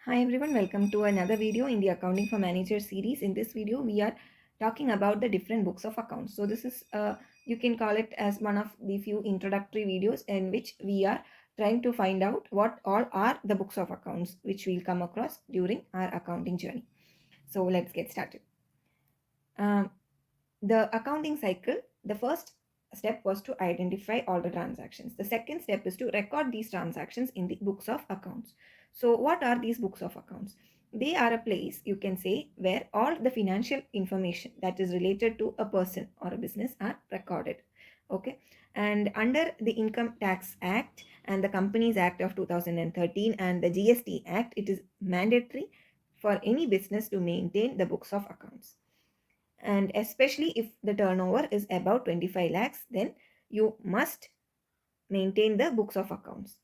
Hi everyone, welcome to another video in the Accounting for Managers series. In this video, we are talking about the different books of accounts. So this is, you can call it as one of the few introductory videos in which we are trying to find out what all are the books of accounts which we'll come across during our accounting journey. So let's get started. Um, the accounting cycle, the first step was to identify all the transactions. The second step is to record these transactions in the books of accounts. So what are these books of accounts? They are a place, you can say, where all the financial information that is related to a person or a business are recorded. Okay, and under the Income Tax Act and the Companies Act of 2013 and the GST Act, it is mandatory for any business to maintain the books of accounts. And especially if the turnover is about 25 lakhs, then you must maintain the books of accounts.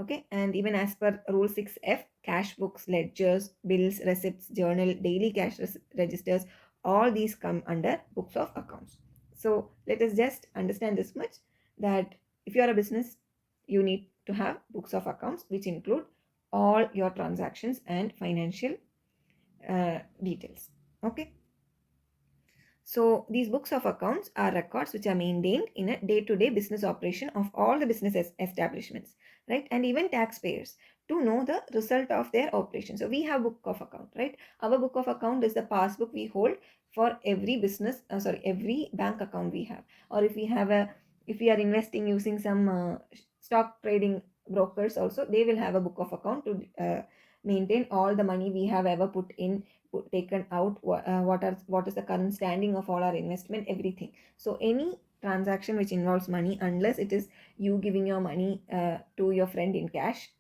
Okay, and even as per rule 6F, cash books, ledgers, bills, receipts, journal, daily cash registers, all these come under books of accounts. So let us just understand this much, that if you are a business, you need to have books of accounts which include all your transactions and financial details. Okay, so these books of accounts are records which are maintained in a day-to-day business operation of all the business establishments, right? And even taxpayers to know the result of their operation. So we have book of account, right? Our book of account is the passbook we hold for every business, every bank account we have. Or if we are investing using some stock trading brokers also, they will have a book of account to maintain all the money we have ever put in, taken out, what is the current standing of all our investment, everything. So any transaction which involves money, unless it is you giving your money to your friend in cash,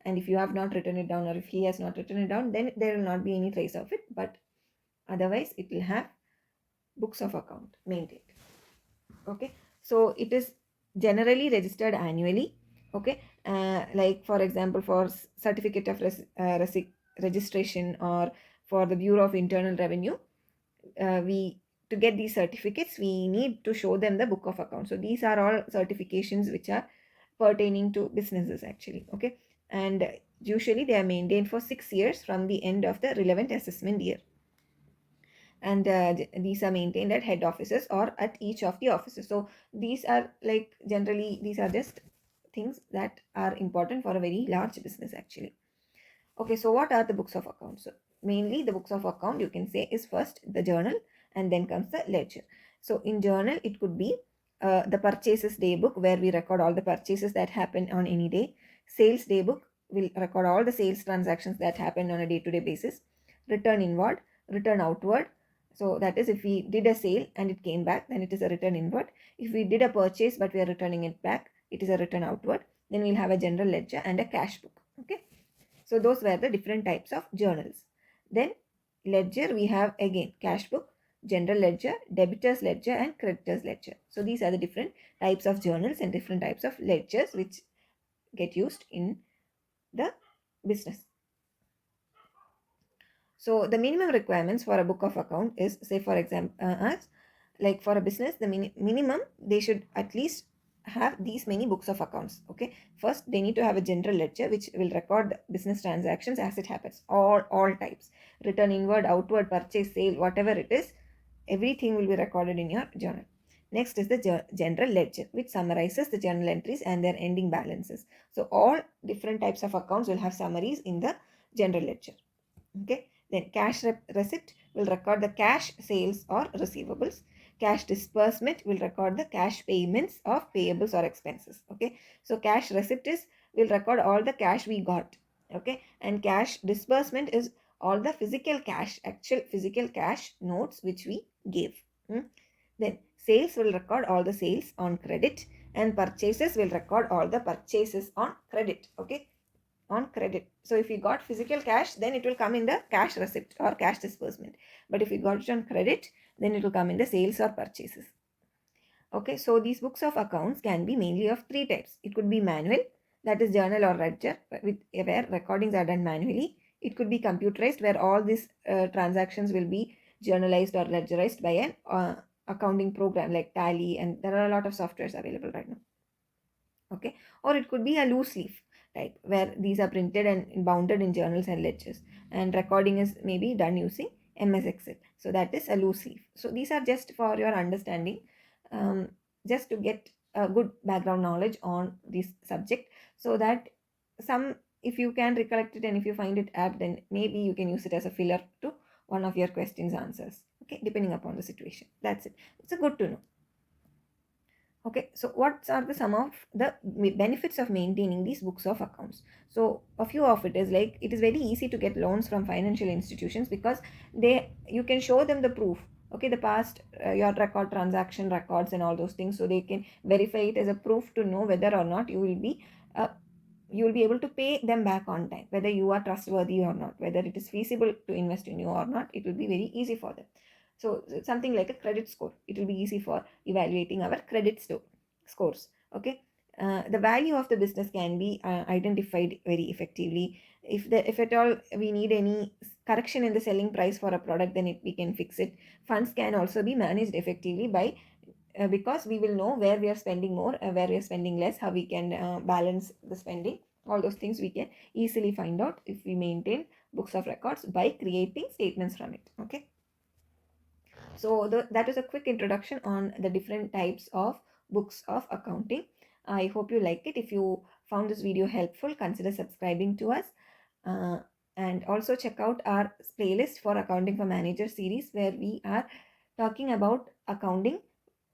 and if you have not written it down or if he has not written it down, then there will not be any trace of it, but otherwise it will have books of account maintained. Okay, so it is generally registered annually. Okay, like for example, for certificate of registration, or for the Bureau of Internal Revenue, we to get these certificates we need to show them the book of accounts. So these are all certifications which are pertaining to businesses actually. Okay, and usually they are maintained for 6 years from the end of the relevant assessment year, and these are maintained at head offices or at each of the offices. So these are like, generally these are just things that are important for a very large business actually. Okay, so what are the books of accounts? So mainly the books of account, you can say, is first the journal and then comes the ledger. So in journal it could be the purchases day book, where we record all the purchases that happen on any day. Sales day book will record all the sales transactions that happen on a day-to-day basis. Return inward, return outward. So that is, if we did a sale and it came back, then it is a return inward. If we did a purchase but we are returning it back, it is a return outward. Then we'll have a general ledger and a cash book. Okay, so those were the different types of journals. Then ledger, we have again cash book, general ledger, debitors ledger, and creditors ledger. So these are the different types of journals and different types of ledgers which get used in the business. So the minimum requirements for a book of account is, say for example, as like for a business, the minimum they should at least have these many books of accounts. Okay, first they need to have a general ledger which will record business transactions as it happens, all types, return inward, outward, purchase, sale, whatever it is, everything will be recorded in your journal. Next is the general ledger, which summarizes the journal entries and their ending balances. So all different types of accounts will have summaries in the general ledger. Okay, then cash receipt will record the cash sales or receivables. Cash disbursement will record the cash payments of payables or expenses. Okay, so cash receipt is will record all the cash we got. Okay, and cash disbursement is all the physical cash, actual physical cash notes which we gave. Then sales will record all the sales on credit, and purchases will record all the purchases on credit. Okay, on credit. So if you got physical cash, then it will come in the cash receipt or cash disbursement. But if you got it on credit, then it will come in the sales or purchases. Okay, so these books of accounts can be mainly of three types. It could be manual, that is journal or ledger, where recordings are done manually. It could be computerized, where all these transactions will be journalized or ledgerized by an accounting program like Tally, and there are a lot of softwares available right now. Okay, or it could be a loose leaf, type, where these are printed and bounded in journals and ledgers, and recording is maybe done using MS Excel. So that is a loose leaf. So these are just for your understanding, um, just to get a good background knowledge on this subject, so that some, if you can recollect it and if you find it apt, then maybe you can use it as a filler to one of your questions answers, okay, depending upon the situation. That's it. It's a good to know. Okay, so what are the some of the benefits of maintaining these books of accounts? So a few of it is like, it is very easy to get loans from financial institutions because you can show them the proof, okay, the past your record, transaction records and all those things, so they can verify it as a proof to know whether or not uh, you will be able to pay them back on time, whether you are trustworthy or not, whether it is feasible to invest in you or not. It will be very easy for them. So something like a credit score, it will be easy for evaluating our scores. Okay, the value of the business can be identified very effectively. If at all we need any correction in the selling price for a product, then we can fix it. Funds can also be managed effectively by because we will know where we are spending more, where we are spending less, how we can balance the spending. All those things we can easily find out if we maintain books of records by creating statements from it. Okay, so that is a quick introduction on the different types of books of accounting. I hope you like it. If you found this video helpful, consider subscribing to us. Uh, and also check out our playlist for Accounting for Managers series, where we are talking about accounting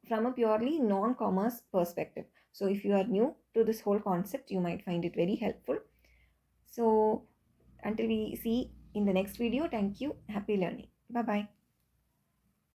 from a purely non-commerce perspective. So if you are new to this whole concept, you might find it very helpful. So until we see in the next video, thank you. Happy learning. Bye bye.